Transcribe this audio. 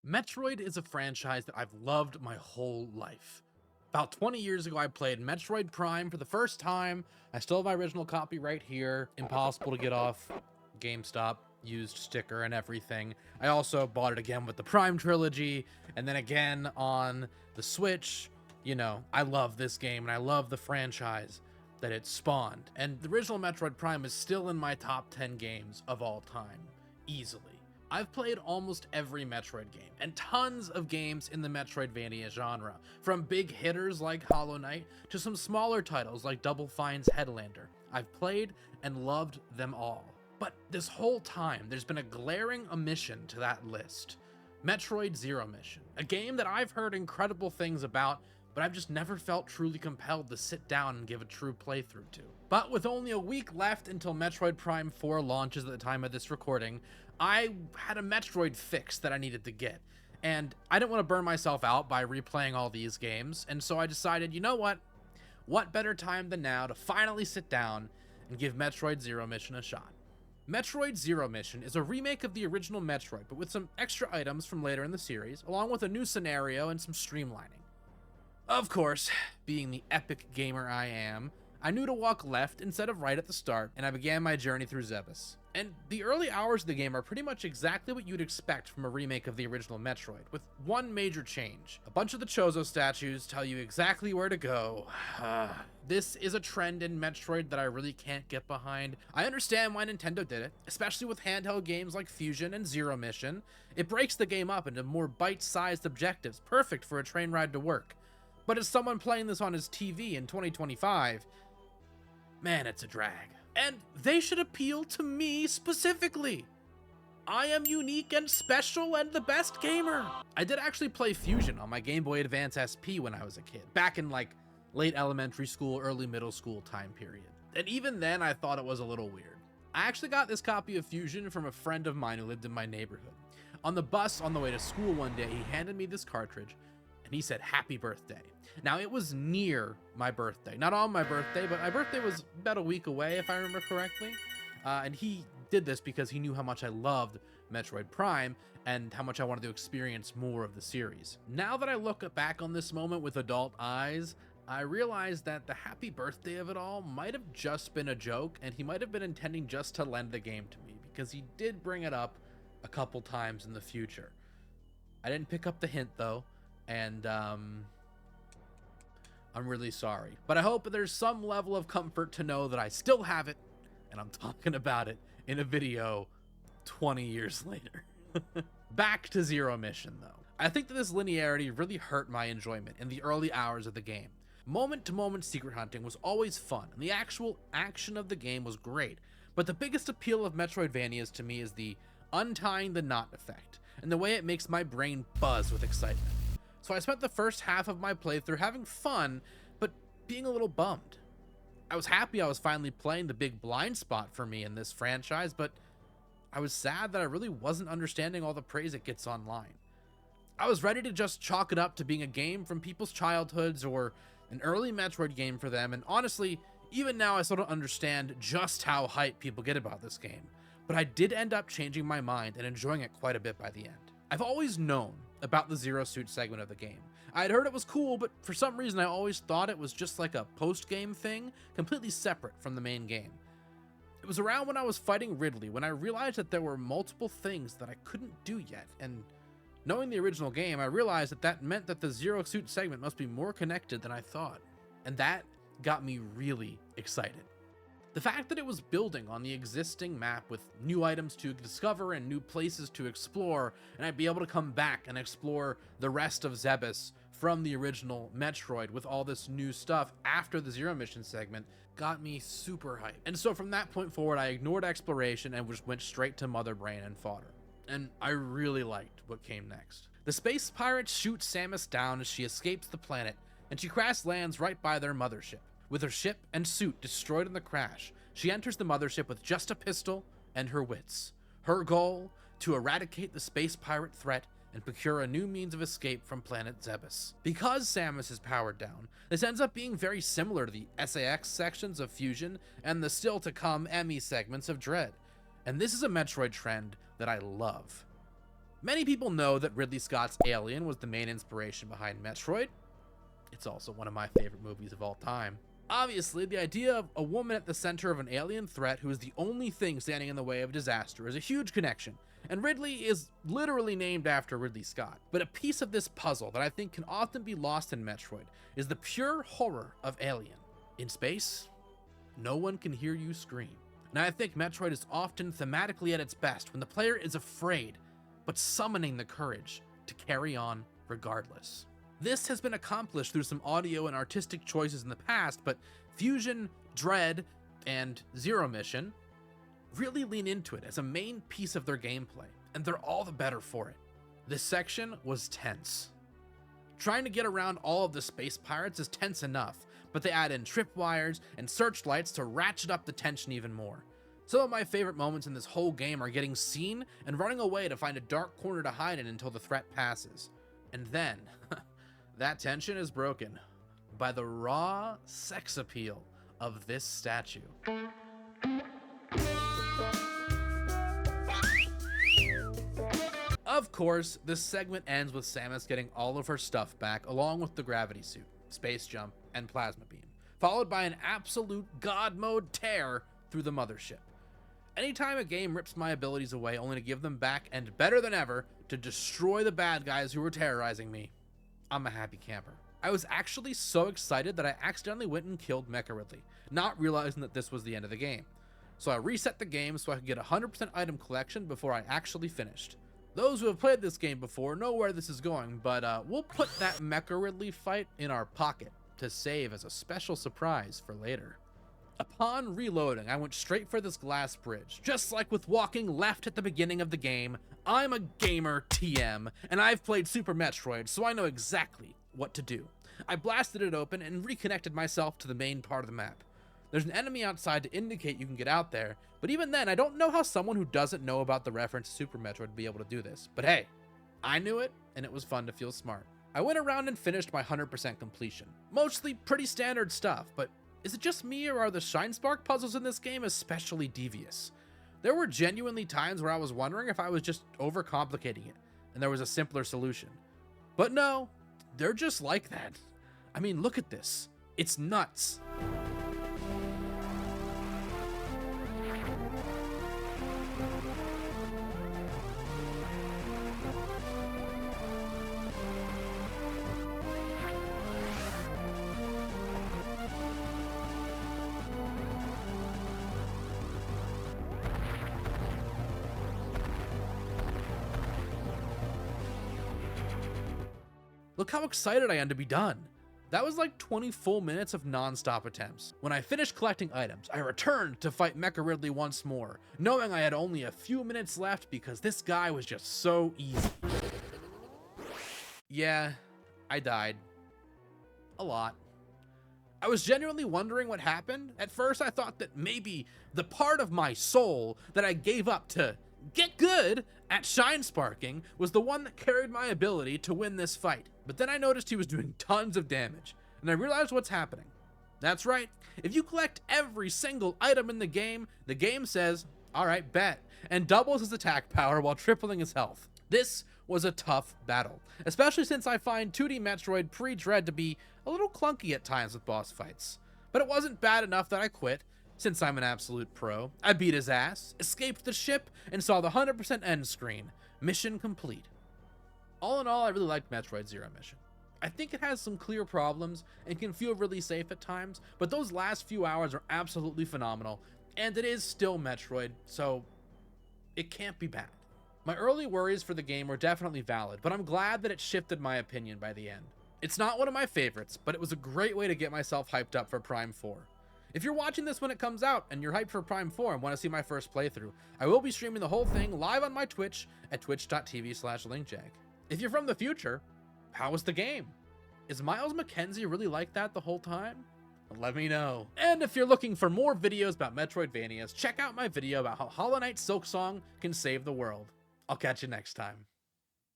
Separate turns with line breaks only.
Metroid is a franchise that I've loved my whole life. About 20 years ago, I played Metroid Prime for the first time. I still have my original copy right here. Impossible to get off. GameStop, used sticker and everything. I also bought it again with the Prime trilogy, and then again on the Switch. You know, I love this game, and I love the franchise that it spawned. And the original Metroid Prime is still in my top 10 games of all time, easily. I've played almost every Metroid game, and tons of games in the Metroidvania genre, from big hitters like Hollow Knight to some smaller titles like Double Fine's Headlander. I've played and loved them all. But this whole time, there's been a glaring omission to that list. Metroid Zero Mission, a game that I've heard incredible things about, but I've just never felt truly compelled to sit down and give a true playthrough to. But with only a week left until Metroid Prime 4 launches at the time of this recording, I had a Metroid fix that I needed to get, and I didn't want to burn myself out by replaying all these games, and so I decided, you know what? What better time than now to finally sit down and give Metroid Zero Mission a shot. Metroid Zero Mission is a remake of the original Metroid, but with some extra items from later in the series, along with a new scenario and some streamlining. Of course, being the epic gamer I am, I knew to walk left instead of right at the start, and I began my journey through Zebes. And the early hours of the game are pretty much exactly what you'd expect from a remake of the original Metroid, with one major change. A bunch of the Chozo statues tell you exactly where to go. This is a trend in Metroid that I really can't get behind. I understand why Nintendo did it, especially with handheld games like Fusion and Zero Mission. It breaks the game up into more bite-sized objectives, perfect for a train ride to work. But as someone playing this on his TV in 2025, man, it's a drag. And they should appeal to me specifically. I am unique and special and the best gamer. I did actually play Fusion on my Game Boy Advance SP when I was a kid, back in like late elementary school, early middle school time period. And even then I thought it was a little weird. I actually got this copy of Fusion from a friend of mine who lived in my neighborhood. On the bus on the way to school one day, he handed me this cartridge and he said, "Happy birthday." Now, it was near my birthday. Not on my birthday, but my birthday was about a week away, if I remember correctly. And he did this because he knew how much I loved Metroid Prime and how much I wanted to experience more of the series. Now that I look back on this moment with adult eyes, I realized that the happy birthday of it all might have just been a joke, and he might have been intending just to lend the game to me, because he did bring it up a couple times in the future. I didn't pick up the hint, though, and I'm really sorry. But I hope there's some level of comfort to know that I still have it, and I'm talking about it in a video 20 years later. Back to Zero Mission, though. I think that this linearity really hurt my enjoyment in the early hours of the game. Moment-to-moment secret hunting was always fun, and the actual action of the game was great, but the biggest appeal of Metroidvanias to me is the untying the knot effect, and the way it makes my brain buzz with excitement. So I spent the first half of my playthrough having fun, but being a little bummed. I was happy I was finally playing the big blind spot for me in this franchise, but I was sad that I really wasn't understanding all the praise it gets online. I was ready to just chalk it up to being a game from people's childhoods or an early Metroid game for them, and honestly, even now I still don't understand just how hyped people get about this game, but I did end up changing my mind and enjoying it quite a bit by the end. I've always known about the Zero Suit segment of the game. I had heard it was cool, but for some reason I always thought it was just like a post-game thing, completely separate from the main game. It was around when I was fighting Ridley when I realized that there were multiple things that I couldn't do yet, and knowing the original game, I realized that that meant that the Zero Suit segment must be more connected than I thought, and that got me really excited. The fact that it was building on the existing map with new items to discover and new places to explore, and I'd be able to come back and explore the rest of Zebes from the original Metroid with all this new stuff after the Zero Mission segment got me super hyped. And so from that point forward, I ignored exploration and just went straight to Mother Brain and fought her. And I really liked what came next. The space pirates shoot Samus down as she escapes the planet, and she crash lands right by their mothership. With her ship and suit destroyed in the crash, she enters the mothership with just a pistol and her wits. Her goal? To eradicate the space pirate threat and procure a new means of escape from planet Zebes. Because Samus is powered down, this ends up being very similar to the SAX sections of Fusion and the still-to-come ME segments of Dread. And this is a Metroid trend that I love. Many people know that Ridley Scott's Alien was the main inspiration behind Metroid. It's also one of my favorite movies of all time. Obviously, the idea of a woman at the center of an alien threat who is the only thing standing in the way of disaster is a huge connection, and Ridley is literally named after Ridley Scott. But a piece of this puzzle that I think can often be lost in Metroid is the pure horror of Alien. In space, no one can hear you scream. And I think Metroid is often thematically at its best when the player is afraid, but summoning the courage to carry on regardless. This has been accomplished through some audio and artistic choices in the past, but Fusion, Dread, and Zero Mission really lean into it as a main piece of their gameplay, and they're all the better for it. This section was tense. Trying to get around all of the space pirates is tense enough, but they add in tripwires and searchlights to ratchet up the tension even more. Some of my favorite moments in this whole game are getting seen and running away to find a dark corner to hide in until the threat passes. And then, that tension is broken by the raw sex appeal of this statue. Of course, this segment ends with Samus getting all of her stuff back along with the gravity suit, space jump, and plasma beam, followed by an absolute god mode tear through the mothership. Anytime a game rips my abilities away only to give them back and better than ever to destroy the bad guys who were terrorizing me, I'm a happy camper. I was actually so excited that I accidentally went and killed Mecha Ridley, not realizing that this was the end of the game. So I reset the game so I could get 100% item collection before I actually finished. Those who have played this game before know where this is going, but we'll put that Mecha Ridley fight in our pocket to save as a special surprise for later. Upon reloading, I went straight for this glass bridge. Just like with walking left at the beginning of the game, I'm a gamer TM, and I've played Super Metroid, so I know exactly what to do. I blasted it open and reconnected myself to the main part of the map. There's an enemy outside to indicate you can get out there, but even then, I don't know how someone who doesn't know about the reference to Super Metroid would be able to do this. But hey, I knew it, and it was fun to feel smart. I went around and finished my 100% completion. Mostly pretty standard stuff, but is it just me or are the Shine Spark puzzles in this game especially devious? There were genuinely times where I was wondering if I was just overcomplicating it and there was a simpler solution. But no, they're just like that. I mean, look at this. It's nuts. Look how excited I am to be done. That was like 20 full minutes of non-stop attempts. When I finished collecting items, I returned to fight Mecha Ridley once more, knowing I had only a few minutes left because this guy was just so easy. Yeah, I died. A lot. I was genuinely wondering what happened. At first, I thought that maybe the part of my soul that I gave up to get good at Shine Sparking was the one that carried my ability to win this fight. But then I noticed he was doing tons of damage, and I realized what's happening. That's right, if you collect every single item in the game says, alright, bet, and doubles his attack power while tripling his health. This was a tough battle, especially since I find 2D Metroid pre-Dread to be a little clunky at times with boss fights. But it wasn't bad enough that I quit. Since I'm an absolute pro, I beat his ass, escaped the ship, and saw the 100% end screen. Mission complete. All in all, I really liked Metroid Zero Mission. I think it has some clear problems and can feel really safe at times, but those last few hours are absolutely phenomenal, and it is still Metroid, so it can't be bad. My early worries for the game were definitely valid, but I'm glad that it shifted my opinion by the end. It's not one of my favorites, but it was a great way to get myself hyped up for Prime 4. If you're watching this when it comes out and you're hyped for Prime 4 and want to see my first playthrough, I will be streaming the whole thing live on my Twitch at twitch.tv/lingjag. If you're from the future, how was the game? Is Miles McKenzie really like that the whole time? Let me know. And if you're looking for more videos about Metroidvanias, check out my video about how Hollow Knight Silksong can save the world. I'll catch you next time.